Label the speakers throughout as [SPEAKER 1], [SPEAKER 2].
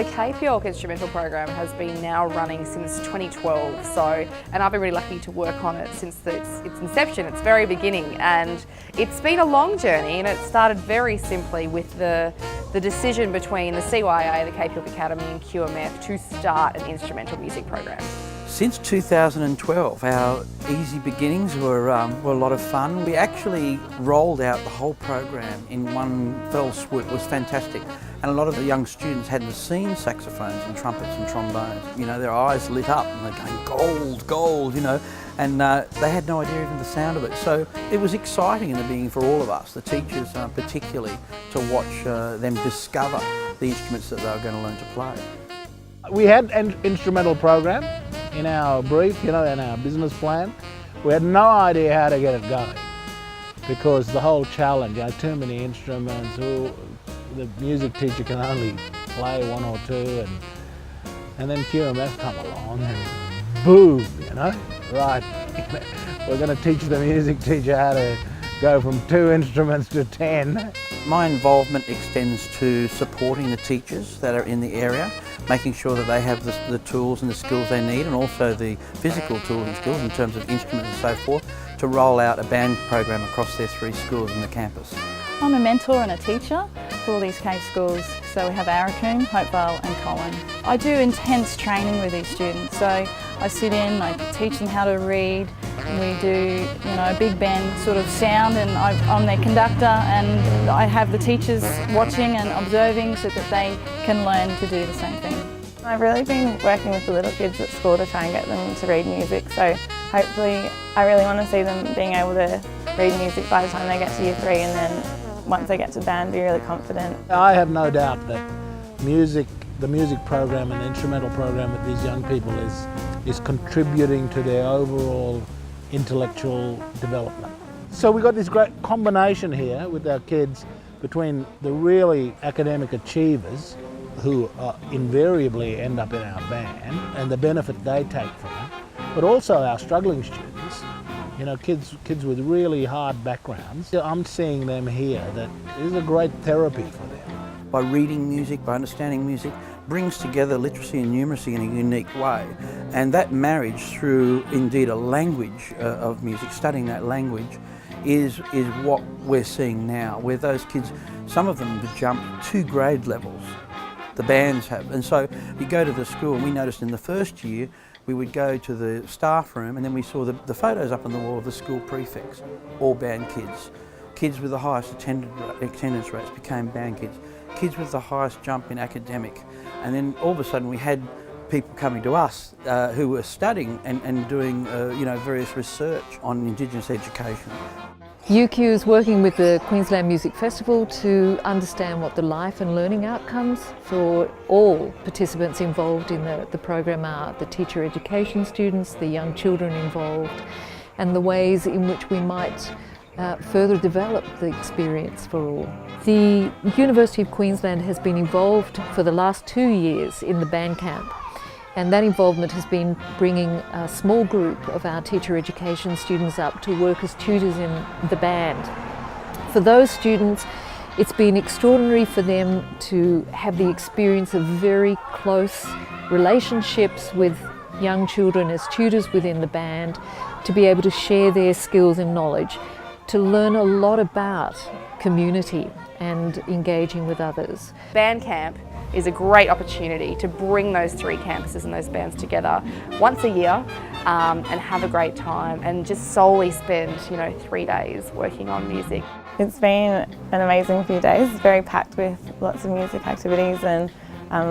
[SPEAKER 1] the Cape York Instrumental Program has been now running since 2012, and I've been really lucky to work on it since its inception, its very beginning, and it's been a long journey, and it started very simply with the decision between the CYA, the Cape York Academy and QMF to start an instrumental music program.
[SPEAKER 2] Since 2012, our easy beginnings were a lot of fun. We actually rolled out the whole program in one fell swoop. It was fantastic. And a lot of the young students hadn't seen saxophones and trumpets and trombones. You know, their eyes lit up and they're going, gold, gold, you know, and they had no idea even the sound of it. So it was exciting in the beginning for all of us, the teachers particularly, to watch them discover the instruments that they were going to learn to play.
[SPEAKER 3] We had an instrumental program in our brief, you know, in our business plan. We had no idea how to get it going because the whole challenge, you know, too many instruments, the music teacher can only play one or two, and then QMF come along and boom, you know, right, we're going to teach the music teacher how to go from 2 instruments to 10.
[SPEAKER 2] My involvement extends to supporting the teachers that are in the area, making sure that they have the tools and the skills they need, and also the physical tools and skills in terms of instruments and so forth, to roll out a band program across their 3 schools in the campus.
[SPEAKER 4] I'm a mentor and a teacher for all these Cape schools, so we have Arakoon, Hopevale and Colin. I do intense training with these students, so I sit in, I teach them how to read, we do, you know, a big band sort of sound, and I'm their conductor, and I have the teachers watching and observing so that they can learn to do the same thing.
[SPEAKER 5] I've really been working with the little kids at school to try and get them to read music, so hopefully I really want to see them being able to read music by the time they get to year 3, and then once they get to band, be really confident.
[SPEAKER 3] I have no doubt that the music program and the instrumental program with these young people is contributing to their overall intellectual development. So we've got this great combination here with our kids between the really academic achievers who invariably end up in our band and the benefit they take from it, but also our struggling students, you know, kids with really hard backgrounds. I'm seeing them here that is a great therapy for them.
[SPEAKER 2] By reading music, by understanding music, brings together literacy and numeracy in a unique way. And that marriage through, indeed, a language of music, studying that language, is what we're seeing now, where those kids, some of them have jumped 2 grade levels, the bands have. And so you go to the school, and we noticed in the first year, we would go to the staff room, and then we saw the photos up on the wall of the school prefects, all band kids. Kids with the highest attendance rates became band kids. Kids with the highest jump in academic. And then all of a sudden we had people coming to us who were studying and doing you know, various research on Indigenous education.
[SPEAKER 6] UQ is working with the Queensland Music Festival to understand what the life and learning outcomes for all participants involved in the program are, the teacher education students, the young children involved, and the ways in which we might further develop the experience for all. The University of Queensland has been involved for the last 2 years in the band camp, and that involvement has been bringing a small group of our teacher education students up to work as tutors in the band. For those students, it's been extraordinary for them to have the experience of very close relationships with young children as tutors within the band, to be able to share their skills and knowledge, to learn a lot about community and engaging with others.
[SPEAKER 1] Band camp is a great opportunity to bring those 3 campuses and those bands together once a year and have a great time and just solely spend, you know, 3 days working on music.
[SPEAKER 5] It's been an amazing few days, very packed with lots of music activities and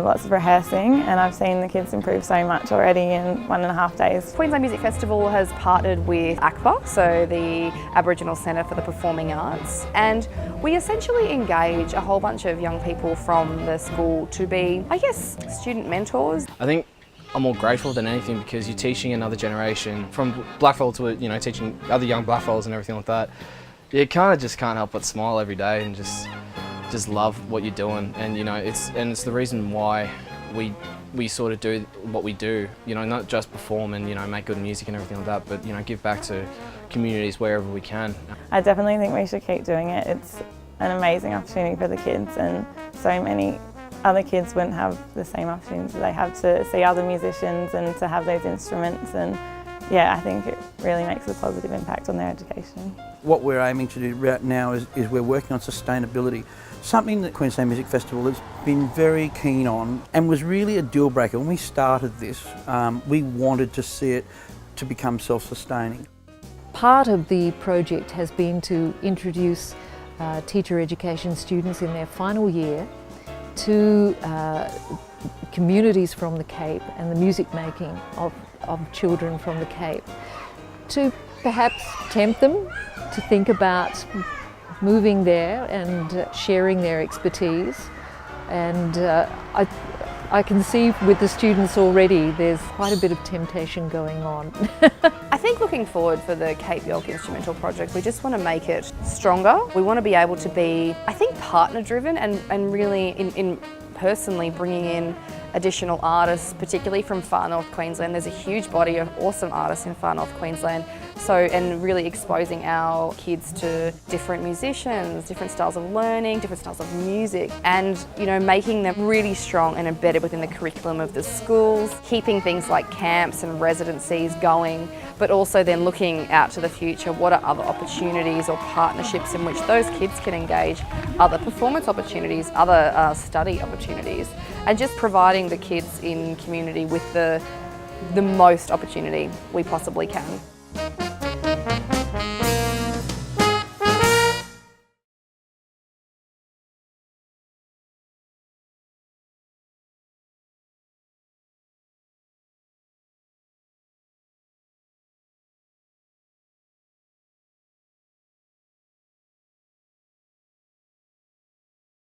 [SPEAKER 5] lots of rehearsing, and I've seen the kids improve so much already in 1.5 days.
[SPEAKER 1] Queensland Music Festival has partnered with ACPA, so the Aboriginal Centre for the Performing Arts, and we essentially engage a whole bunch of young people from the school to be, I guess, student mentors.
[SPEAKER 7] I think I'm more grateful than anything because you're teaching another generation, from blackfold to, you know, teaching other young blackfolds and everything like that. You kind of just can't help but smile every day and just love what you're doing, and you know, it's the reason why we sort of do what we do, you know, not just perform and, you know, make good music and everything like that, but, you know, give back to communities wherever we can.
[SPEAKER 5] I definitely think we should keep doing it. It's an amazing opportunity for the kids, and so many other kids wouldn't have the same opportunities they have to see other musicians and to have those instruments, and yeah, I think it really makes a positive impact on their education.
[SPEAKER 2] What we're aiming to do right now is we're working on sustainability, something that Queensland Music Festival has been very keen on and was really a deal breaker. When we started this, we wanted to see it to become self-sustaining.
[SPEAKER 6] Part of the project has been to introduce teacher education students in their final year to communities from the Cape and the music making of children from the Cape, to perhaps tempt them to think about moving there and sharing their expertise. And I can see with the students already there's quite a bit of temptation going on.
[SPEAKER 1] I think looking forward for the Cape York Instrumental Project, we just want to make it stronger. We want to be able to be, I think, partner driven and really in personally bringing in additional artists, particularly from far north Queensland. There's a huge body of awesome artists in far north Queensland. And really exposing our kids to different musicians, different styles of learning, different styles of music, and making them really strong and embedded within the curriculum of the schools, keeping things like camps and residencies going, but also then looking out to the future, what are other opportunities or partnerships in which those kids can engage, other performance opportunities, other study opportunities, and just providing the kids in community with the most opportunity we possibly can.